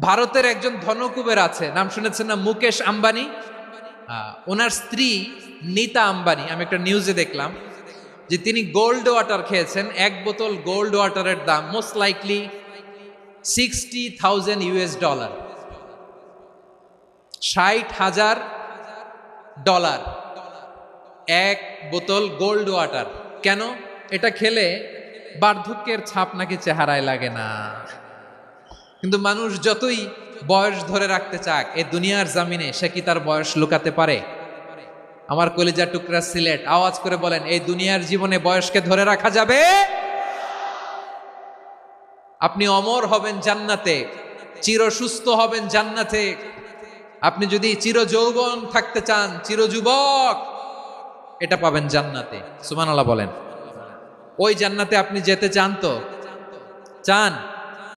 ভারতের একজন ধনকুবের আছে, নাম শুনেছেন না? মুকেশ আম্বানি। ওনার স্ত্রী নীতা আম্বানি, আমি একটা নিউজে দেখলাম যে তিনি গোল্ড ওয়াটার খেয়েছেন। এক বোতল গোল্ড ওয়াটারের দাম মোস্ট লাইকলি $60,000, $60,000 এক বোতল গোল্ড ওয়াটার। কেন? এটা খেলে বার্ধক্যের ছাপ নাকি চেহারায় লাগে না। কিন্তু মানুষ যতই বয়স ধরে রাখতে চাক, এ দুনিয়ার জামিনে সে কি তার বয়স লুকাতে পারে? আমার কলিজার টুকরা সিলেট, আওয়াজ করে বলেন, এই দুনিয়ার জীবনে বয়সকে ধরে রাখা যাবে? আপনি অমর হবেন জান্নাতে, চির সুস্থ হবেন জান্নাতে। আপনি যদি চির যৌবন থাকতে চান, চির যুবক, এটা পাবেন জান্নাতে। সুবহানাল্লাহ বলেন। ওই জান্নাতে আপনি যেতে চান তো? চান?